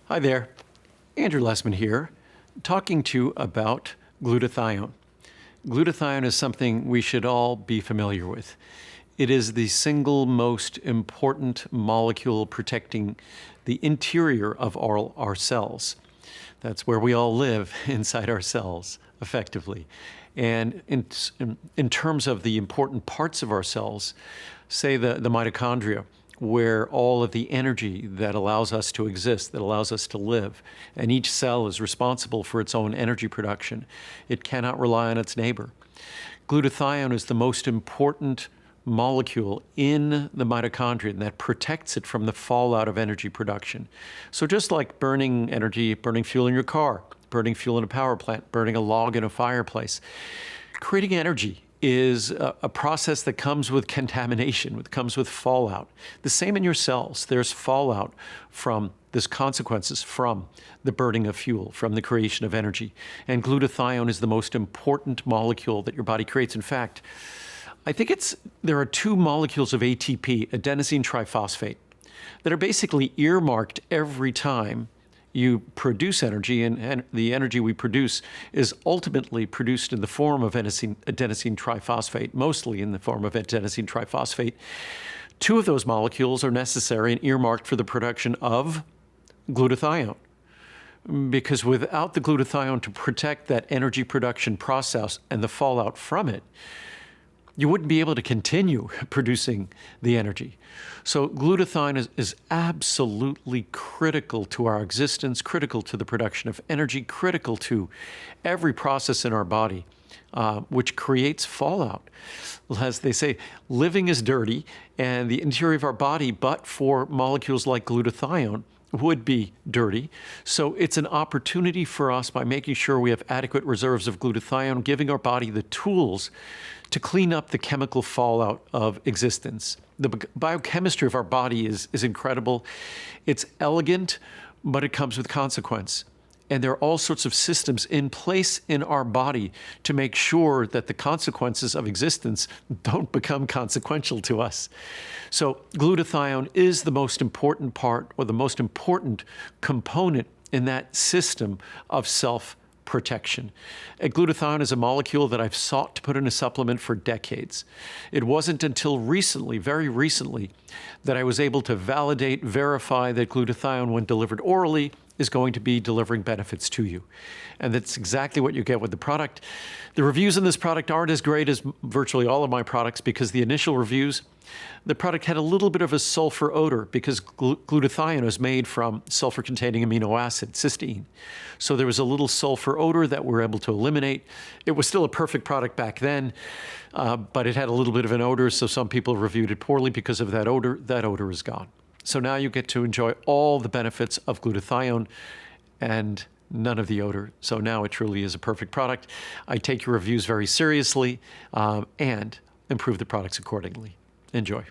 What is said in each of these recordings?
Hi there, Andrew Lessman here, talking to you about glutathione. Glutathione is something we should all be familiar with. It is the single most important molecule protecting the interior of our cells. That's where we all live, inside our cells, effectively. And in terms of the important parts of our cells, say the mitochondria, where all of the energy that allows us to exist, that allows us to live, and each cell is responsible for its own energy production. It cannot rely on its neighbor. Glutathione is the most important molecule in the mitochondria that protects it from the fallout of energy production. So just like burning energy, burning fuel in your car, burning fuel in a power plant, burning a log in a fireplace, creating energy is a process that comes with contamination, it comes with fallout. The same in your cells. There's fallout from there's consequences from the burning of fuel, from the creation of energy. And glutathione is the most important molecule that your body creates. In fact, I think there are two molecules of ATP, adenosine triphosphate, that are basically earmarked every time you produce energy, and the energy we produce is ultimately produced in the form of adenosine triphosphate, mostly in the form of adenosine triphosphate. Two of those molecules are necessary and earmarked for the production of glutathione, because without the glutathione to protect that energy production process and the fallout from it, you wouldn't be able to continue producing the energy. So glutathione is absolutely critical to our existence, critical to the production of energy, critical to every process in our body, which creates fallout. As they say, living is dirty, and the interior of our body, but for molecules like glutathione, would be dirty. So it's an opportunity for us, by making sure we have adequate reserves of glutathione, giving our body the tools to clean up the chemical fallout of existence. The biochemistry of our body is incredible. It's elegant, but it comes with consequence. And there are all sorts of systems in place in our body to make sure that the consequences of existence don't become consequential to us. So glutathione is the most important part, or the most important component in that system of self-protection. Glutathione is a molecule that I've sought to put in a supplement for decades. It wasn't until recently, very recently, that I was able to validate, verify that glutathione, when delivered orally, is going to be delivering benefits to you. And that's exactly what you get with the product. The reviews in this product aren't as great as virtually all of my products, because the initial reviews, the product had a little bit of a sulfur odor, because glutathione is made from sulfur-containing amino acid, cysteine. So there was a little sulfur odor that we're able to eliminate. It was still a perfect product back then, but it had a little bit of an odor, so some people reviewed it poorly because of that odor. That odor is gone. So now you get to enjoy all the benefits of glutathione and none of the odor. So now it truly is a perfect product. I take your reviews very seriously and improve the products accordingly. Enjoy.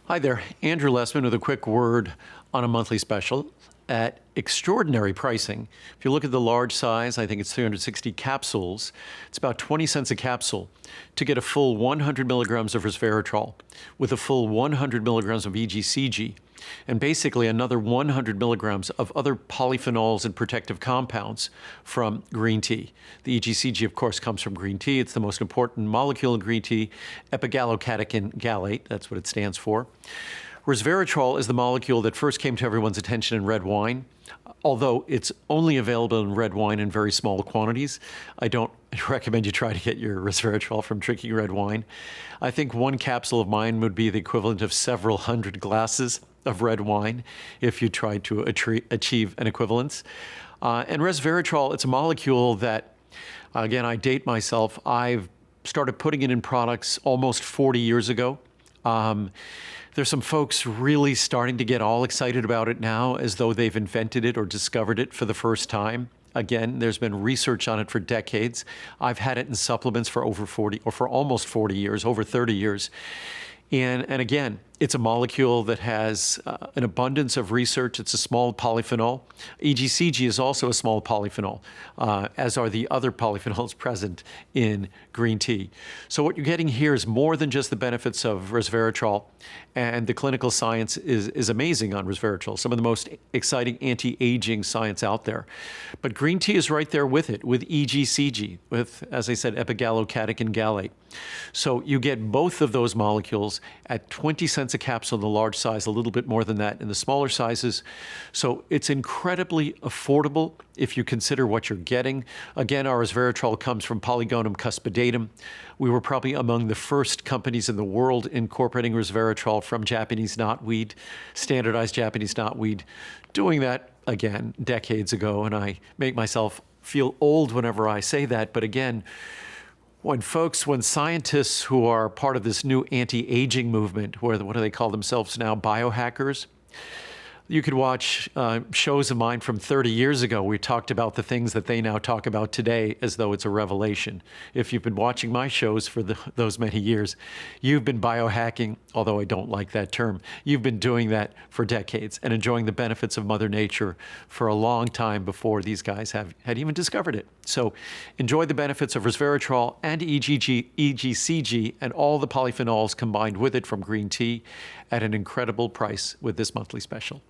Hi there, Andrew Lessman with a quick word on a monthly special at extraordinary pricing. If you look at the large size, I think it's 360 capsules. It's about 20 cents a capsule to get a full 100 milligrams of resveratrol with a full 100 milligrams of EGCG, and basically another 100 milligrams of other polyphenols and protective compounds from green tea. The EGCG, of course, comes from green tea. It's the most important molecule in green tea, epigallocatechin gallate, that's what it stands for. Resveratrol is the molecule that first came to everyone's attention in red wine, although it's only available in red wine in very small quantities. I don't recommend you try to get your resveratrol from drinking red wine. I think one capsule of mine would be the equivalent of several hundred glasses of red wine if you tried to achieve an equivalence. And resveratrol, it's a molecule that, again, I date myself. I've started putting it in products almost 40 years ago. There's some folks really starting to get all excited about it now, as though they've invented it or discovered it for the first time. Again, there's been research on it for decades. I've had it in supplements for over 40, or for almost 40 years, over 30 years. And again, It's a molecule that has an abundance of research. It's a small polyphenol. EGCG is also a small polyphenol, as are the other polyphenols present in green tea. So what you're getting here is more than just the benefits of resveratrol, and the clinical science is amazing on resveratrol, some of the most exciting anti-aging science out there. But green tea is right there with it, with EGCG, with, as I said, epigallocatechin gallate. So you get both of those molecules at 20 cents a capsule in the large size, a little bit more than that in the smaller sizes. So it's incredibly affordable if you consider what you're getting. Again, our resveratrol comes from Polygonum cuspidatum. We were probably among the first companies in the world incorporating resveratrol from Japanese knotweed, standardized Japanese knotweed, doing that, again, decades ago. And I make myself feel old whenever I say that. But again, when scientists who are part of this new anti-aging movement, what do they call themselves now, biohackers, you could watch shows of mine from 30 years ago. We talked about the things that they now talk about today as though it's a revelation. If you've been watching my shows for those many years, you've been biohacking, although I don't like that term. You've been doing that for decades and enjoying the benefits of Mother Nature for a long time before these guys had even discovered it. So enjoy the benefits of resveratrol and EGCG and all the polyphenols combined with it from green tea at an incredible price with this monthly special.